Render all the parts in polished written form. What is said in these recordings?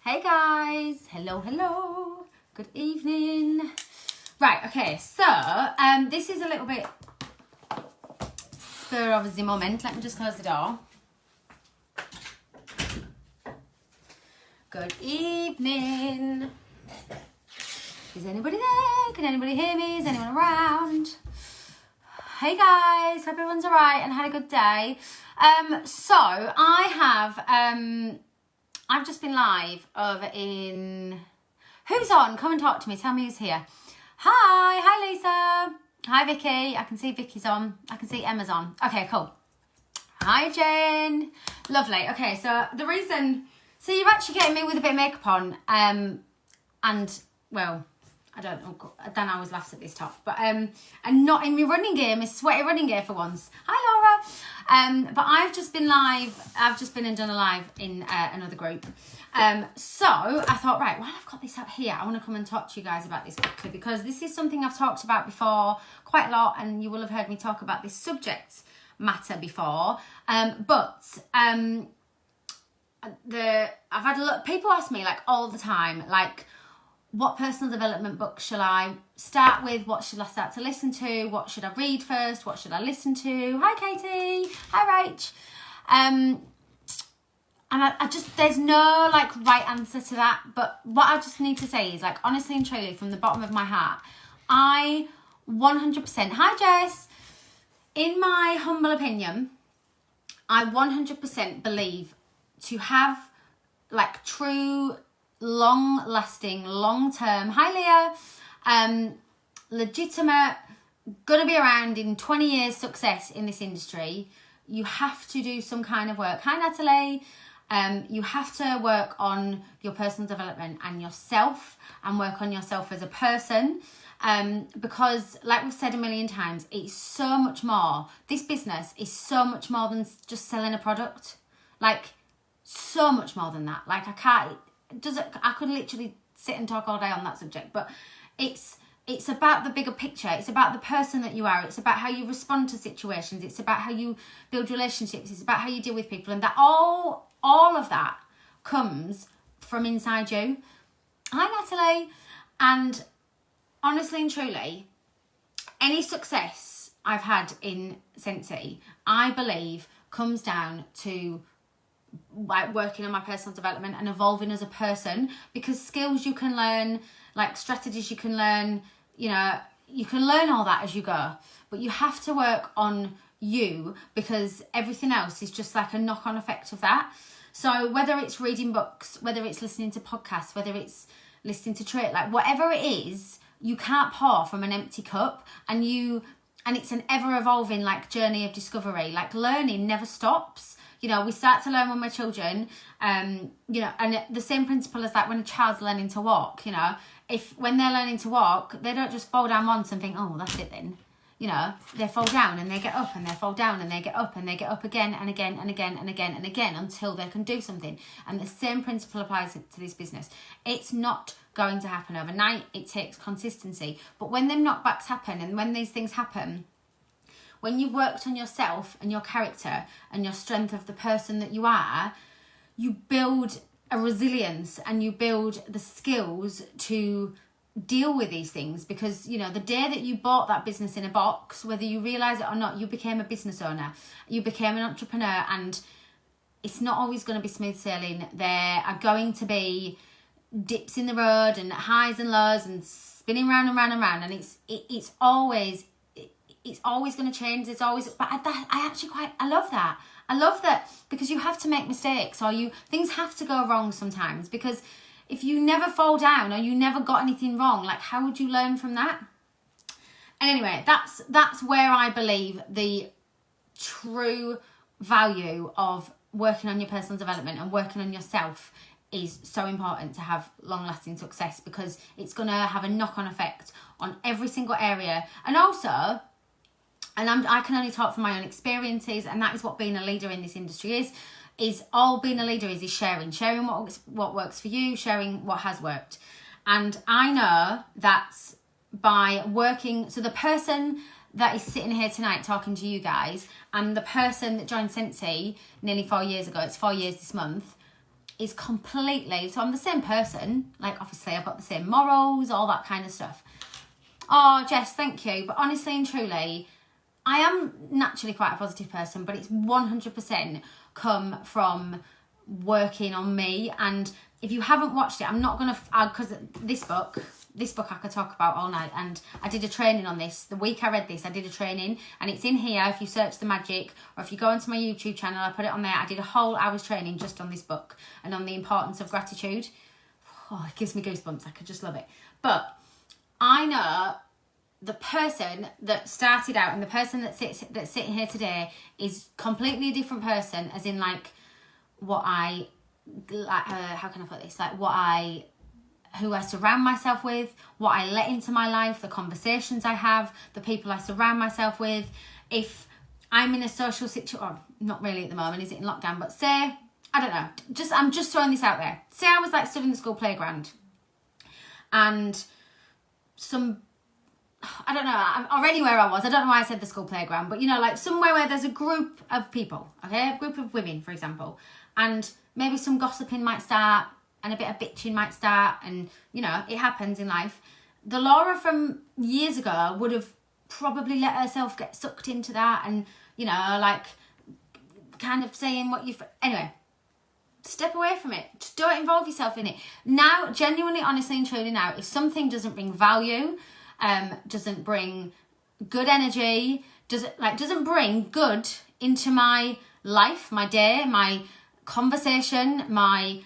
Hey guys, hello, good evening. Right, okay, so this is a little bit spur of the moment. Let me just close the door. Good evening. Is anybody there? Can anybody hear me? Is anyone around? Hey guys, hope everyone's alright and had a good day. So I have I've just been live over in... Who's on? Come and talk to me. Tell me who's here. Hi Lisa. Hi Vicky. I can see Vicky's on. I can see Emma's on. Okay, cool. Hi Jen. Lovely. Okay, so the reason... So you're actually getting me with a bit of makeup on. And, well, I don't know. Dan always laughs at this top. But, and not in my running gear, my sweaty running gear for once. Hi Laura. But I've just been live. I've just been and done a live in another group. So I thought, right, while I've got this up here, I want to come and talk to you guys about this quickly because this is something I've talked about before quite a lot, and you will have heard me talk about this subject matter before. I've had a lot. People ask me like all the time, like, what personal development book shall I start with? What should I start to listen to? What should I read first? What should I listen to? Hi, Katie. Hi, Rach. And I just, there's no like right answer to that. But what I just need to say is, like, honestly and truly, from the bottom of my heart, I 100%, hi, Jess. In my humble opinion, I 100% believe to have like true, long-lasting, long-term, hi Leah, legitimate, gonna be around in 20 years success in this industry, you have to do some kind of work. Hi Natalie. You have to work on your personal development and yourself, and work on yourself as a person, because like we've said a million times, it's so much more. This business is so much more than just selling a product. Like, so much more than that. Like, I could literally sit and talk all day on that subject, but it's about the bigger picture. It's about the person that you are. It's about how you respond to situations. It's about how you build relationships. It's about how you deal with people, and that all of that comes from inside you. Hi Natalie. And honestly and truly, any success I've had in Scentsy, I believe, comes down to like working on my personal development and evolving as a person, because skills you can learn, like strategies you can learn, you know, you can learn all that as you go, but you have to work on you, because everything else is just like a knock-on effect of that. So whether it's reading books, whether it's listening to podcasts, whether it's listening to like whatever it is, you can't pour from an empty cup, and it's an ever-evolving like journey of discovery. Like, learning never stops. You know, we start to learn when we're children, you know, and the same principle as like when a child's learning to walk, you know, when they're learning to walk, they don't just fall down once and think, oh, well, that's it then. You know, they fall down and they get up, and they fall down and they get up, and they get up again and again and again and again and again until they can do something. And the same principle applies to this business. It's not going to happen overnight. It takes consistency. But when them knockbacks happen, and when these things happen, when you've worked on yourself and your character and your strength of the person that you are, you build a resilience and you build the skills to deal with these things. Because, you know, the day that you bought that business in a box, whether you realise it or not, you became a business owner, you became an entrepreneur, and it's not always going to be smooth sailing. There are going to be dips in the road and highs and lows and spinning round and round and round, and it's always going to change. It's always, but I love that. I love that, because you have to make mistakes, or things have to go wrong sometimes, because if you never fall down or you never got anything wrong, like, how would you learn from that? And anyway, that's where I believe the true value of working on your personal development and working on yourself is so important to have long-lasting success, because it's going to have a knock-on effect on every single area. And also, and I can only talk from my own experiences, and that is what being a leader in this industry is all being a leader is sharing what works for you, sharing what has worked. And I know that by working, so the person that is sitting here tonight talking to you guys, and the person that joined Scentsy nearly 4 years ago, it's 4 years this month, is completely, so I'm the same person, like obviously I've got the same morals, all that kind of stuff. Oh, Jess, thank you. But honestly and truly, I am naturally quite a positive person, but it's 100% come from working on me. And if you haven't watched it, I'm not going to, because this book I could talk about all night. And I did a training on this. The week I read this, I did a training, and it's in here. If you search The Magic, or if you go onto my YouTube channel, I put it on there. I did a whole hour's training just on this book and on the importance of gratitude. Oh, it gives me goosebumps. I could just love it. But I know the person that started out and the person that's sitting here today is completely a different person, as in like what I like. How can I put this? Like who I surround myself with, what I let into my life, the conversations I have, the people I surround myself with. If I'm in a social situation, or not really at the moment, is it in lockdown? But say, I don't know. I'm just throwing this out there. Say I was like stood in the school playground, and I don't know, or anywhere I was, I don't know why I said the school playground, but you know, like somewhere where there's a group of people, okay, a group of women, for example, and maybe some gossiping might start, and a bit of bitching might start, and you know, it happens in life. The Laura from years ago would have probably let herself get sucked into that, and you know, like kind of saying what anyway, step away from it. Just don't involve yourself in it. Now, genuinely, honestly and truly now, if something doesn't bring value, doesn't bring good energy, doesn't bring good into my life, my day, my conversation, my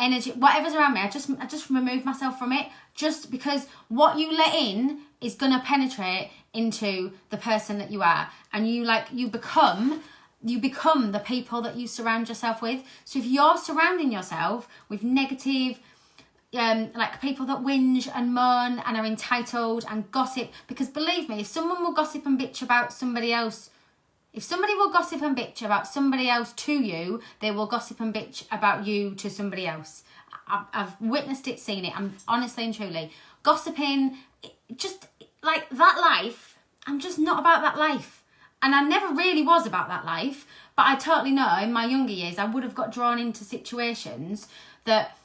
energy, whatever's around me, I just remove myself from it, just because what you let in is gonna penetrate into the person that you are, and you become the people that you surround yourself with. So if you're surrounding yourself with negative, like people that whinge and moan and are entitled and gossip, because believe me, if someone will gossip and bitch about somebody else, if somebody will gossip and bitch about somebody else to you, they will gossip and bitch about you to somebody else. I've witnessed it, seen it. I'm honestly and truly gossiping, just like that life. I'm just not about that life, and I never really was about that life. But I totally know in my younger years I would have got drawn into situations that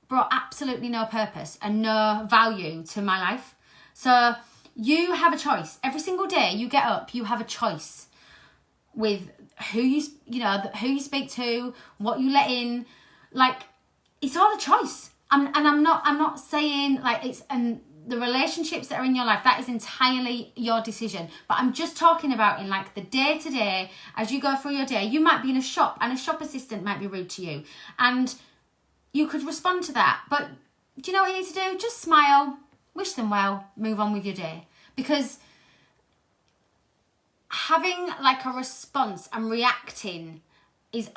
brought absolutely no purpose and no value to my life. So you have a choice. Every single day you get up, you have a choice with who you speak to, what you let in. Like, it's all a choice. I'm not saying like it's, and the relationships that are in your life, that is entirely your decision. But I'm just talking about in like the day to day, as you go through your day, you might be in a shop and a shop assistant might be rude to you, and you could respond to that. But do you know what you need to do? Just smile, wish them well, move on with your day. Because having like a response and reacting is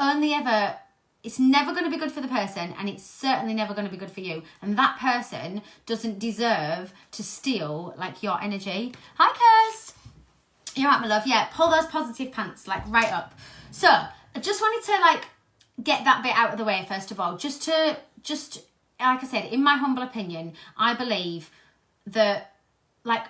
it's never going to be good for the person, and it's certainly never going to be good for you. And that person doesn't deserve to steal like your energy. Hi, Kirst. You're right, my love. Yeah, pull those positive pants like right up. So I just wanted to like get that bit out of the way first of all, just like I said, in my humble opinion, I believe that like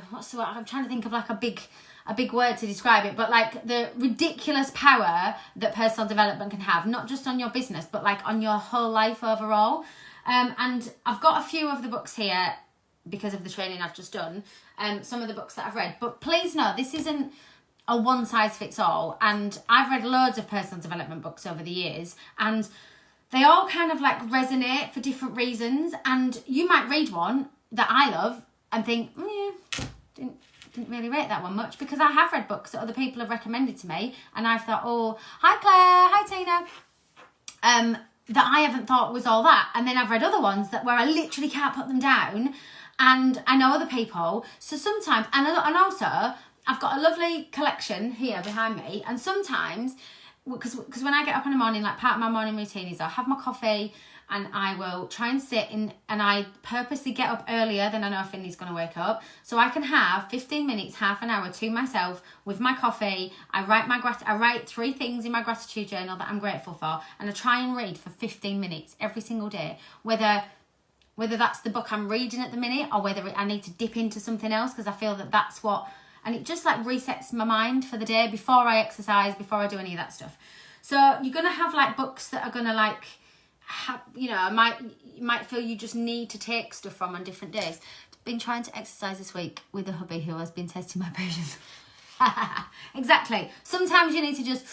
what's the word? I'm trying to think of like a big word to describe it, but like the ridiculous power that personal development can have, not just on your business, but like on your whole life overall. And I've got a few of the books here because of the training I've just done, some of the books that I've read, but please know this isn't a one size fits all. And I've read loads of personal development books over the years, and they all kind of like resonate for different reasons. And you might read one that I love and think, didn't really rate that one much, because I have read books that other people have recommended to me, and I've thought, oh, hi Claire, hi Tina, that I haven't thought was all that. And then I've read other ones where I literally can't put them down, and I know other people. So sometimes, and also I've got a lovely collection here behind me, and sometimes, because when I get up in the morning, like part of my morning routine is I'll have my coffee, and I will try and sit in, and I purposely get up earlier than I know Finley's going to wake up, so I can have 15 minutes, half an hour to myself with my coffee. I write 3 things in my gratitude journal that I'm grateful for, and I try and read for 15 minutes every single day, whether that's the book I'm reading at the minute, or whether I need to dip into something else, because I feel that that's what, and it just like resets my mind for the day before I exercise, before I do any of that stuff. So you're going to have like books that are going to like, you might feel you just need to take stuff from on different days. Been trying to exercise this week with a hubby who has been testing my patience. Exactly. Sometimes you need to just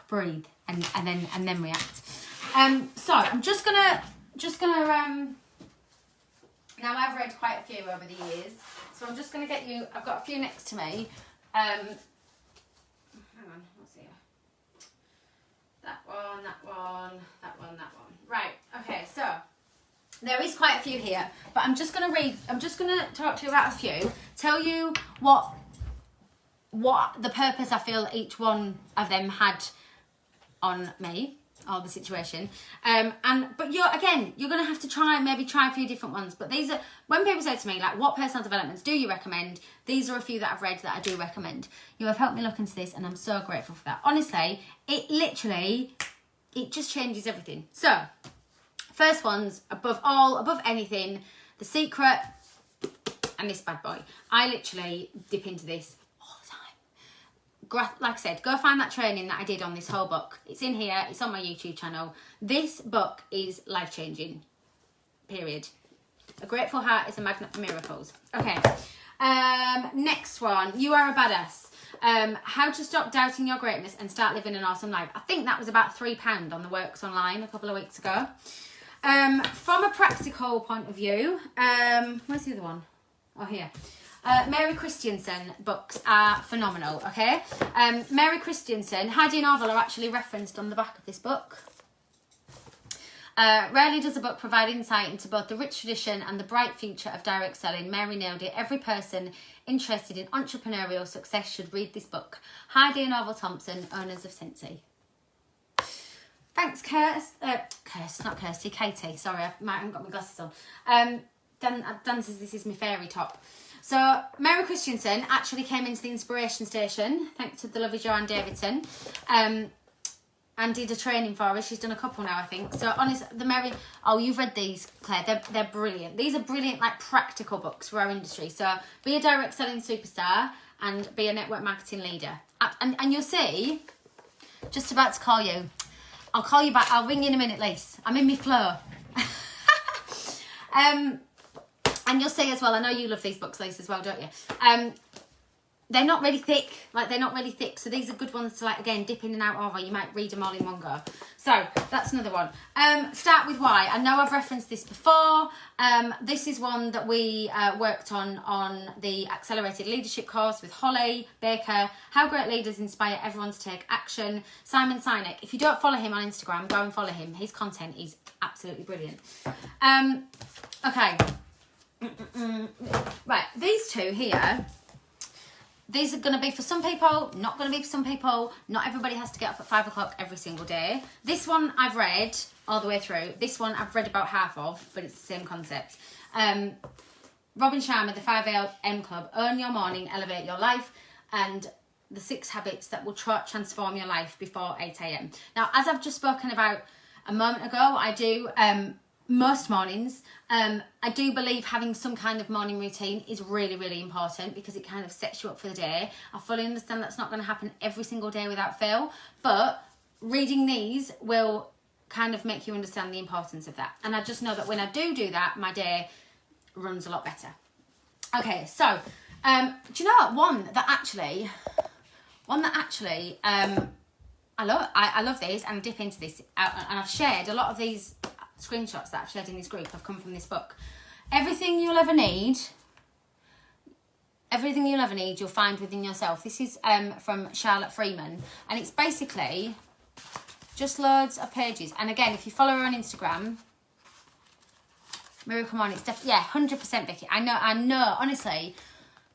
breathe and then react. So I'm just gonna now I've read quite a few over the years, so I'm just gonna get you. I've got a few next to me. Hang on, what's here? That one. Right. Okay. So there is quite a few here, but I'm just gonna talk to you about a few. Tell you what the purpose I feel each one of them had on me or the situation. But you're gonna have to try a few different ones. But these are, when people say to me like, what personal developments do you recommend? These are a few that I've read that I do recommend. You have helped me look into this and I'm so grateful for that. Honestly, it just changes everything. So first one's above anything, The Secret and this bad boy. I literally dip into this all the time. Like I said, go find that training that I did on this whole book. It's in here. It's on my YouTube channel. This book is life-changing, period. A Grateful Heart is a magnet for miracles. Okay. Next one. You Are a Badass. How to Stop Doubting Your Greatness and Start Living an Awesome Life. I think that was about £3 on the Works Online a couple of weeks ago. From a practical point of view, where's the other one? Oh, here. Mary Christensen books are phenomenal, okay? Mary Christensen, Heidi and Orville are actually referenced on the back of this book. Rarely does a book provide insight into both the rich tradition and the bright future of direct selling. Mary nailed it. Every person interested in entrepreneurial success should read this book. Heidi and Orville Thompson, owners of Scentsy. Thanks, Katie. Sorry, I haven't got my glasses on. Dan says this is my fairy top. So Mary Christensen actually came into the inspiration station, thanks to the lovely Joanne Davidson, and did a training for her. She's done a couple now, I think. So honestly, you've read these, Claire. They're brilliant. These are brilliant, like practical books for our industry. So be a direct selling superstar and be a network marketing leader. And you'll see, just about to call you. I'll call you back. I'll ring you in a minute, Lise. I'm in my flow. And you'll see as well, I know you love these books, Lise, as well, don't you? They're not really thick. So these are good ones to, like, again, dip in and out of, or you might read them all in one go. So that's another one. Start with Why. I know I've referenced this before. This is one that we worked on the Accelerated Leadership course with Holly Baker. How great leaders inspire everyone to take action. Simon Sinek. If you don't follow him on Instagram, go and follow him. His content is absolutely brilliant. Okay. Right, these two here, these are going to be for some people, not going to be for some people. Not everybody has to get up at 5 o'clock every single day. This one I've read all the way through. This one I've read about half of, but it's the same concept. Robin Sharma, the 5 a.m. Club, Own Your Morning, Elevate Your Life, and the 6 habits that will transform your life before 8 a.m. Now, as I've just spoken about a moment ago, I do most mornings. I do believe having some kind of morning routine is really, really important because it kind of sets you up for the day. I fully understand that's not going to happen every single day without fail, but reading these will kind of make you understand the importance of that. And I just know that when I do that, my day runs a lot better. Okay, so do you know what? One that actually I love these and I dip into this, and I've shared a lot of these screenshots that I've shared in this group have come from this book. Everything you'll ever need you'll find within yourself. This is from Charlotte Freeman, and it's basically just loads of pages. And again, if you follow her on Instagram, Miracle Morning, it's definitely, 100% Vicky. I know, honestly,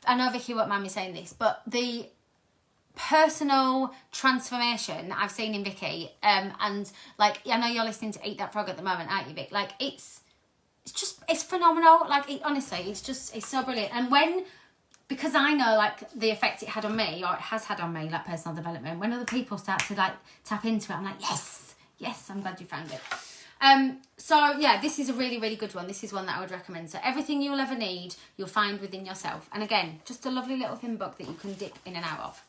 I know Vicky won't mind me saying this, but the personal transformation I've seen in Vicky, and like, I know you're listening to Eat That Frog at the moment, aren't you, Vic? Like, it's phenomenal. Like, honestly, it's so brilliant. And because I know, like, the effect it had on me, or it has had on me, like, personal development, when other people start to, like, tap into it, I'm like, yes, I'm glad you found it. So yeah, this is a really, really good one. This is one that I would recommend. So everything you'll ever need, you'll find within yourself. And again, just a lovely little thin book that you can dip in and out of.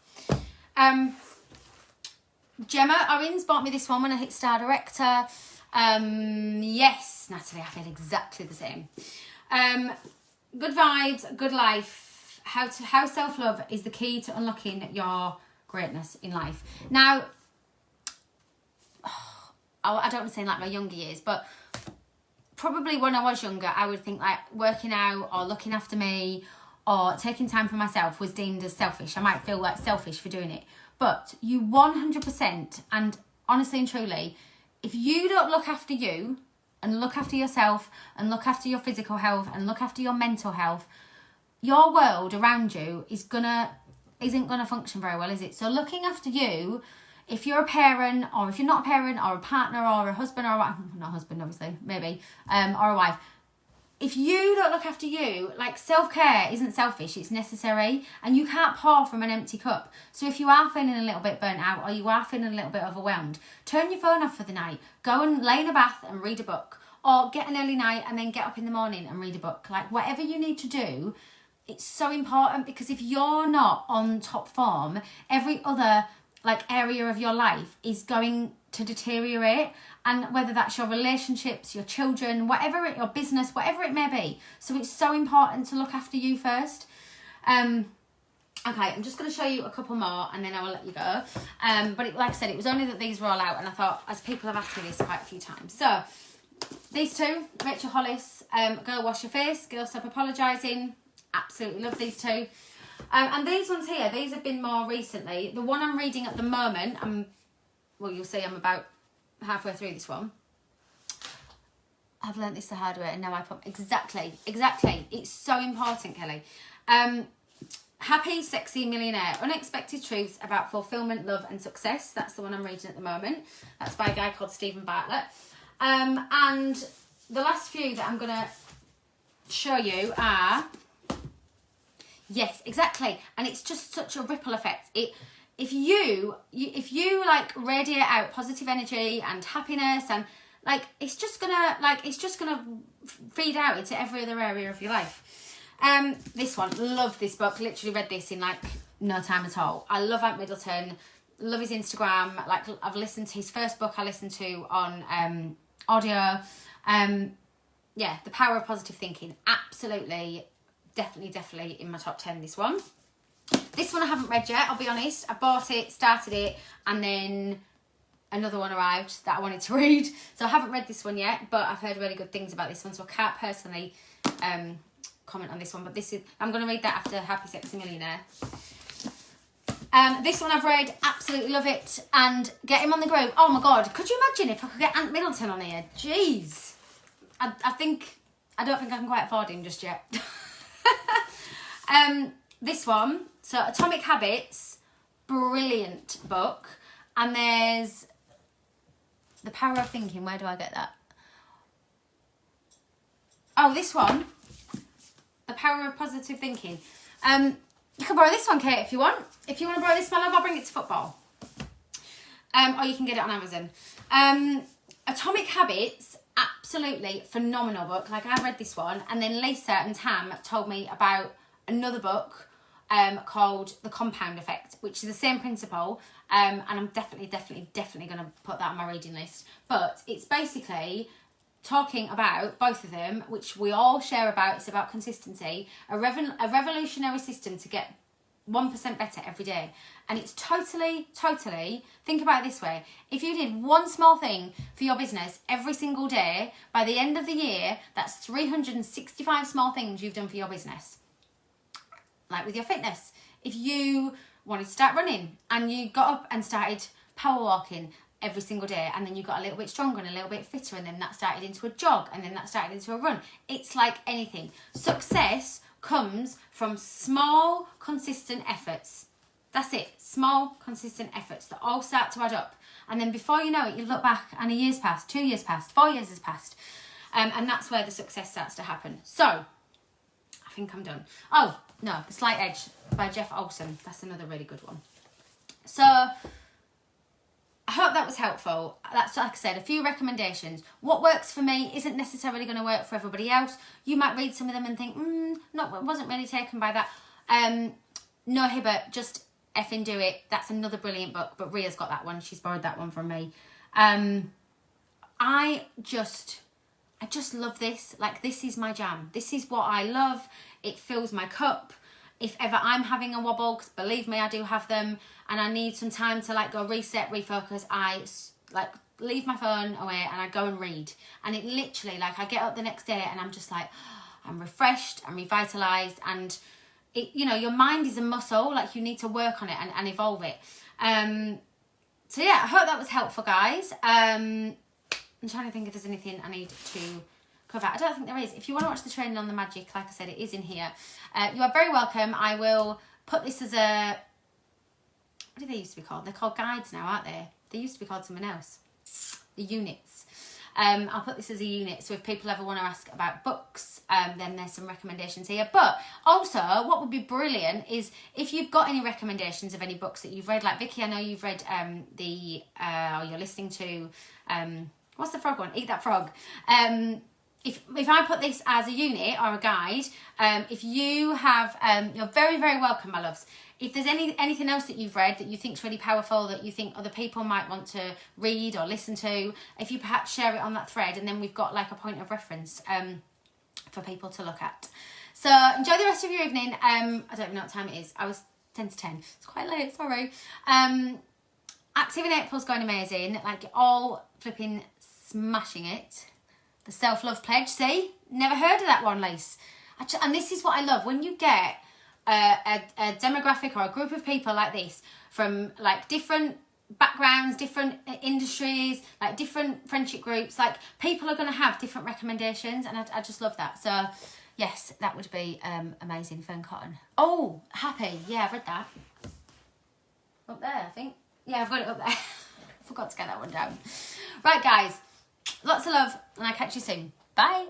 Gemma Owens bought me this one when I hit Star Director. Yes, Natalie, I feel exactly the same. Good vibes, good life. How self-love is the key to unlocking your greatness in life. Now, I don't want to say like my younger years, but probably when I was younger, I would think like working out or looking after me or taking time for myself was deemed as selfish. I might feel like selfish for doing it. But you 100%, and honestly and truly, if you don't look after you and look after yourself and look after your physical health and look after your mental health, your world around you isn't gonna function very well, is it? So looking after you, if you're a parent or if you're not a parent or a partner or a husband or a wife, not a husband obviously, maybe, or a wife, if you don't look after you, like self-care isn't selfish, it's necessary, and you can't pour from an empty cup. So if you are feeling a little bit burnt out or you are feeling a little bit overwhelmed, turn your phone off for the night, go and lay in a bath and read a book, or get an early night and then get up in the morning and read a book. Like whatever you need to do, it's so important, because if you're not on top form, every other like area of your life is going to deteriorate, and whether that's your relationships, your children, your business, whatever it may be. So it's so important to look after you first. Okay, I'm just going to show you a couple more and then I will let you go. But like I said, it was only that these were all out, and I thought, as people have asked me this quite a few times. So these two, Rachel Hollis, Girl Wash Your Face, Girl Stop Apologising. Absolutely love these two. And these ones here, these have been more recently. The one I'm reading at the moment, well, you'll see I'm about halfway through this one. I've learnt this the hard way, and now I put exactly. It's so important, Kelly. Happy, Sexy Millionaire: Unexpected Truths About Fulfillment, Love and Success. That's the one I'm reading at the moment. That's by a guy called Stephen Bartlett. And the last few that I'm going to show you are... Yes, exactly. And it's just such a ripple effect. If you like radiate out positive energy and happiness, and like it's just gonna feed out into every other area of your life. This one, love this book. Literally read this in like no time at all. I love Ant Middleton. Love his Instagram. Like I've listened to his first book. I listened to on audio. Yeah, The Power of Positive Thinking. Absolutely. Definitely in my top 10, this one. This one I haven't read yet, I'll be honest. I bought it, started it, and then another one arrived that I wanted to read. So I haven't read this one yet, but I've heard really good things about this one, so I can't personally comment on this one. But I'm going to read that after Happy Sexy Millionaire. This one I've read, absolutely love it. And get him on the group. Oh my God, could you imagine if I could get Ant Middleton on here? Jeez. I don't think I can quite afford him just yet. This one, so Atomic Habits, brilliant book. And there's The Power of Thinking. Where do I get that? Oh, this one, The Power of Positive Thinking. You can borrow this one, Kate, if you want. If you want to borrow this, my love, I'll bring it to football. Or you can get it on Amazon. Atomic Habits, absolutely phenomenal book. Like, I read this one, and then Lisa and Tam told me about another book called The Compound Effect, which is the same principle, and I'm definitely going to put that on my reading list. But it's basically talking about both of them, which we all share about. It's about consistency, a revolutionary system to get 1% better every day. And it's totally, think about it this way. If you did one small thing for your business every single day, by the end of the year, that's 365 small things you've done for your business. Like with your fitness. If you wanted to start running and you got up and started power walking every single day, and then you got a little bit stronger and a little bit fitter, and then that started into a jog, and then that started into a run. It's like anything. Success comes from small, consistent efforts. That's it. Small, consistent efforts that all start to add up. And then before you know it, you look back and a year's passed, 2 years passed, 4 years has passed. And that's where the success starts to happen. So, I think I'm done. Oh, no, The Slight Edge by Jeff Olson. That's another really good one. So, I hope that was helpful. That's, like I said, a few recommendations. What works for me isn't necessarily going to work for everybody else. You might read some of them and think, no, wasn't really taken by that. No, Hibbert, just effing do it. That's another brilliant book, but Ria's got that one. She's borrowed that one from me. I just love this. Like, this is my jam. This is what I love. It fills my cup. If ever I'm having a wobble, because believe me, I do have them, and I need some time to like go reset, refocus, I like leave my phone away and I go and read. And it literally, like, I get up the next day and I'm just like, I'm refreshed, I'm revitalized, and it, you know, your mind is a muscle, like you need to work on it and evolve it. So yeah, I hope that was helpful, guys. I'm trying to think if there's anything I need to cover. I don't think there is. If you want to watch the training on the magic, like I said, it is in here. You are very welcome. I will put this as a, what do they used to be called? They're called guides now, aren't they? They used to be called something else. The units. I'll put this as a unit, so if people ever want to ask about books, then there's some recommendations here. But also, what would be brilliant is if you've got any recommendations of any books that you've read, like Vicky, I know you've read or you're listening to, what's the frog one? Eat That Frog. If I put this as a unit or a guide, if you have, you're very, very welcome, my loves. If there's anything else that you've read that you think is really powerful, that you think other people might want to read or listen to, if you perhaps share it on that thread, and then we've got like a point of reference for people to look at. So enjoy the rest of your evening. I don't even know what time it is. I was 10 to 10. It's quite late, sorry. Active in April's going amazing. Like, you're all flipping smashing it. The self-love pledge, see? Never heard of that one, Lise. And this is what I love. When you get a demographic or a group of people like this from like different backgrounds, different industries, like different friendship groups, like people are going to have different recommendations, and I just love that. So yes, that would be amazing. Fern Cotton. Oh, Happy. Yeah, I've read that. Up there, I think. Yeah, I've got it up there. Forgot to get that one down. Right, guys. Lots of love, and I'll catch you soon. Bye.